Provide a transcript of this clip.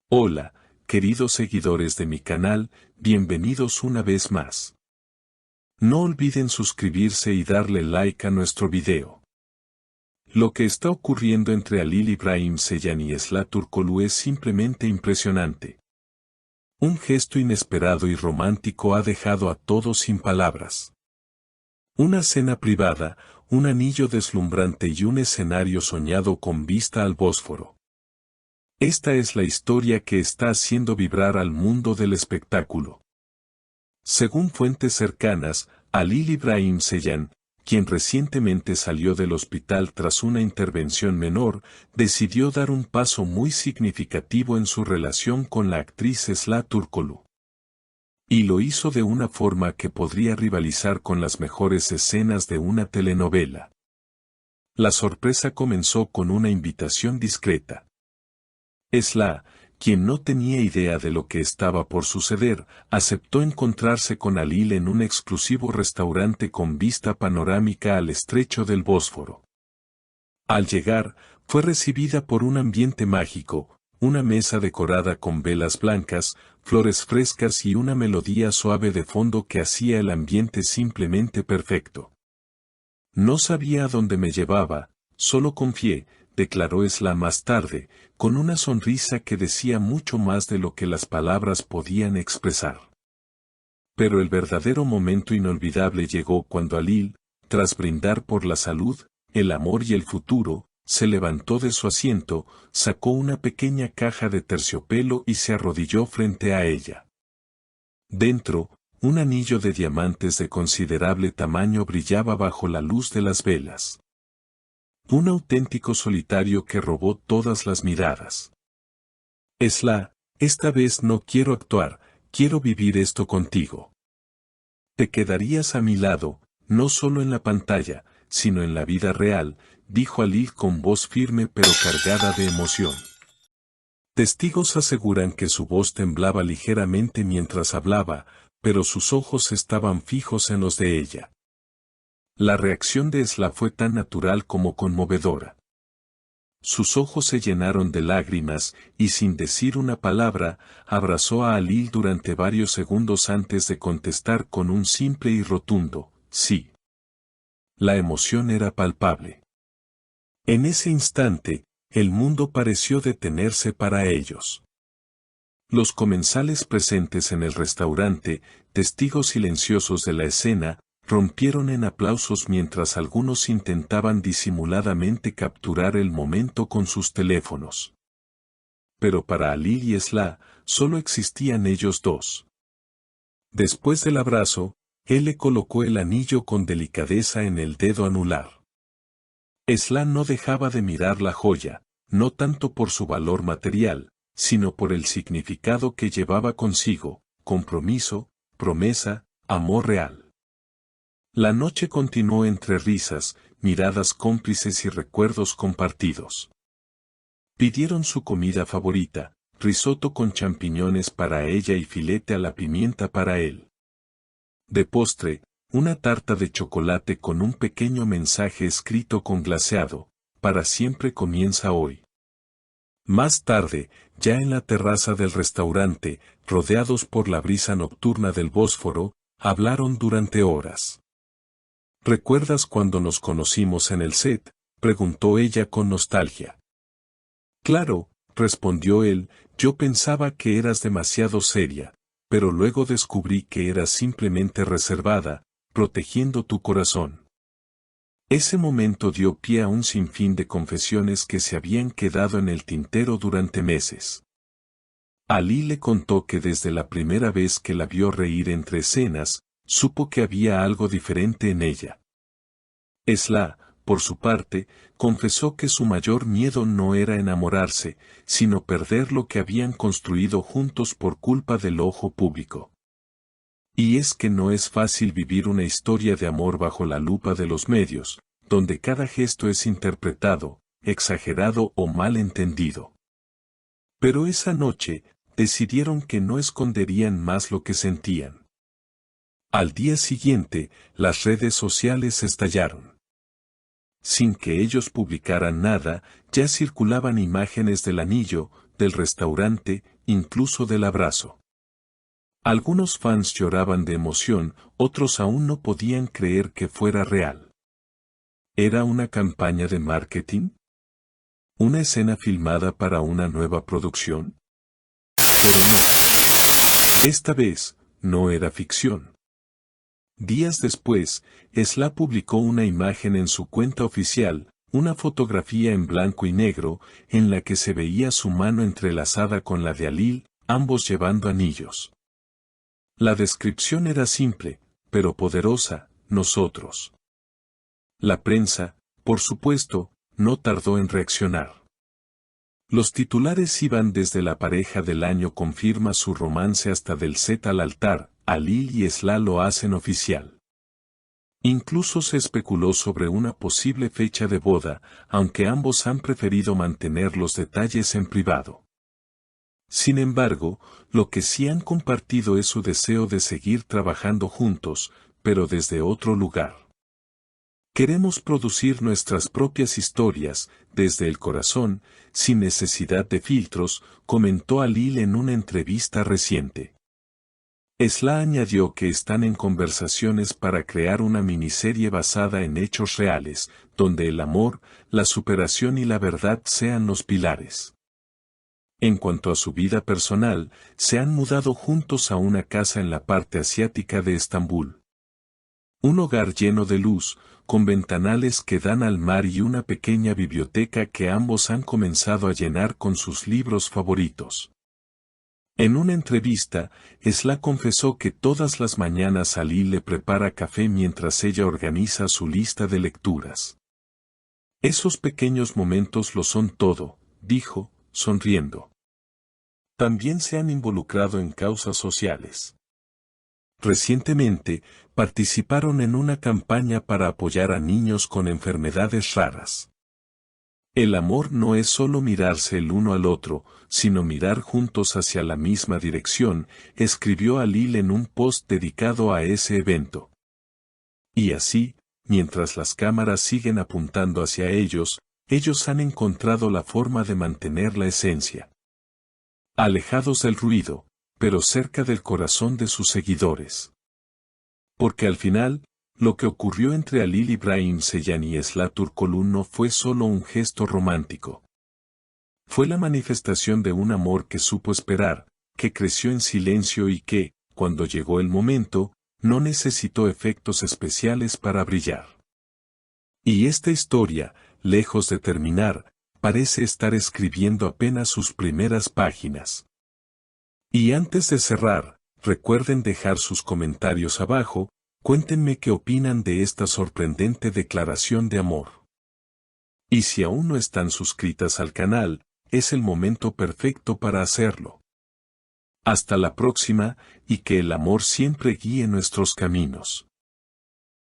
Hola, queridos seguidores de mi canal, bienvenidos una vez más. No olviden suscribirse y darle like a nuestro video. Lo que está ocurriendo entre Halil İbrahim Ceylan y Esla Turkoglu es simplemente impresionante. Un gesto inesperado y romántico ha dejado a todos sin palabras. Una cena privada, un anillo deslumbrante y un escenario soñado con vista al Bósforo. Esta es la historia que está haciendo vibrar al mundo del espectáculo. Según fuentes cercanas, Halil İbrahim Ceylan, quien recientemente salió del hospital tras una intervención menor, decidió dar un paso muy significativo en su relación con la actriz Esla Turkoglu. Y lo hizo de una forma que podría rivalizar con las mejores escenas de una telenovela. La sorpresa comenzó con una invitación discreta. Esla, quien no tenía idea de lo que estaba por suceder, aceptó encontrarse con Halil en un exclusivo restaurante con vista panorámica al estrecho del Bósforo. Al llegar, fue recibida por un ambiente mágico, una mesa decorada con velas blancas, flores frescas y una melodía suave de fondo que hacía el ambiente simplemente perfecto. No sabía a dónde me llevaba, solo confié, declaró Esla más tarde, con una sonrisa que decía mucho más de lo que las palabras podían expresar. Pero el verdadero momento inolvidable llegó cuando Halil, tras brindar por la salud, el amor y el futuro, se levantó de su asiento, sacó una pequeña caja de terciopelo y se arrodilló frente a ella. Dentro, un anillo de diamantes de considerable tamaño brillaba bajo la luz de las velas. Un auténtico solitario que robó todas las miradas. Esla, esta vez no quiero actuar, quiero vivir esto contigo. Te quedarías a mi lado, no solo en la pantalla, sino en la vida real, dijo Halil con voz firme pero cargada de emoción. Testigos aseguran que su voz temblaba ligeramente mientras hablaba, pero sus ojos estaban fijos en los de ella. La reacción de Esla fue tan natural como conmovedora. Sus ojos se llenaron de lágrimas, y sin decir una palabra, abrazó a Halil durante varios segundos antes de contestar con un simple y rotundo, sí. La emoción era palpable. En ese instante, el mundo pareció detenerse para ellos. Los comensales presentes en el restaurante, testigos silenciosos de la escena, rompieron en aplausos mientras algunos intentaban disimuladamente capturar el momento con sus teléfonos. Pero para Halil y Esla, solo existían ellos dos. Después del abrazo, él le colocó el anillo con delicadeza en el dedo anular. Esla no dejaba de mirar la joya, no tanto por su valor material, sino por el significado que llevaba consigo, compromiso, promesa, amor real. La noche continuó entre risas, miradas cómplices y recuerdos compartidos. Pidieron su comida favorita, risotto con champiñones para ella y filete a la pimienta para él. De postre, una tarta de chocolate con un pequeño mensaje escrito con glaseado, para siempre comienza hoy. Más tarde, ya en la terraza del restaurante, rodeados por la brisa nocturna del Bósforo, hablaron durante horas. ¿Recuerdas cuando nos conocimos en el set?, preguntó ella con nostalgia. Claro, respondió él, yo pensaba que eras demasiado seria, pero luego descubrí que eras simplemente reservada, protegiendo tu corazón. Ese momento dio pie a un sinfín de confesiones que se habían quedado en el tintero durante meses. Halil le contó que desde la primera vez que la vio reír entre escenas, supo que había algo diferente en ella. Esla, por su parte, confesó que su mayor miedo no era enamorarse, sino perder lo que habían construido juntos por culpa del ojo público. Y es que no es fácil vivir una historia de amor bajo la lupa de los medios, donde cada gesto es interpretado, exagerado o mal entendido. Pero esa noche, decidieron que no esconderían más lo que sentían. Al día siguiente, las redes sociales estallaron. Sin que ellos publicaran nada, ya circulaban imágenes del anillo, del restaurante, incluso del abrazo. Algunos fans lloraban de emoción, otros aún no podían creer que fuera real. ¿Era una campaña de marketing? ¿Una escena filmada para una nueva producción? Pero no. Esta vez, no era ficción. Días después, Sla publicó una imagen en su cuenta oficial, una fotografía en blanco y negro, en la que se veía su mano entrelazada con la de Alil, ambos llevando anillos. La descripción era simple, pero poderosa: nosotros. La prensa, por supuesto, no tardó en reaccionar. Los titulares iban desde la pareja del año confirma su romance hasta del set al altar, Alil y Sla lo hacen oficial. Incluso se especuló sobre una posible fecha de boda, aunque ambos han preferido mantener los detalles en privado. Sin embargo, lo que sí han compartido es su deseo de seguir trabajando juntos, pero desde otro lugar. Queremos producir nuestras propias historias, desde el corazón, sin necesidad de filtros, comentó Alil en una entrevista reciente. Sla añadió que están en conversaciones para crear una miniserie basada en hechos reales, donde el amor, la superación y la verdad sean los pilares. En cuanto a su vida personal, se han mudado juntos a una casa en la parte asiática de Estambul. Un hogar lleno de luz, con ventanales que dan al mar y una pequeña biblioteca que ambos han comenzado a llenar con sus libros favoritos. En una entrevista, Sla confesó que todas las mañanas Alil le prepara café mientras ella organiza su lista de lecturas. Esos pequeños momentos lo son todo, dijo, sonriendo. También se han involucrado en causas sociales. Recientemente, participaron en una campaña para apoyar a niños con enfermedades raras. El amor no es solo mirarse el uno al otro, sino mirar juntos hacia la misma dirección, escribió Alil en un post dedicado a ese evento. Y así, mientras las cámaras siguen apuntando hacia ellos han encontrado la forma de mantener la esencia. Alejados del ruido, pero cerca del corazón de sus seguidores. Porque al final, lo que ocurrió entre Alil Ibrahim Ceylan y Sla Turkolun no fue solo un gesto romántico. Fue la manifestación de un amor que supo esperar, que creció en silencio y que, cuando llegó el momento, no necesitó efectos especiales para brillar. Y esta historia, lejos de terminar, parece estar escribiendo apenas sus primeras páginas. Y antes de cerrar, recuerden dejar sus comentarios abajo. Cuéntenme qué opinan de esta sorprendente declaración de amor. Y si aún no están suscritas al canal, es el momento perfecto para hacerlo. Hasta la próxima, y que el amor siempre guíe nuestros caminos.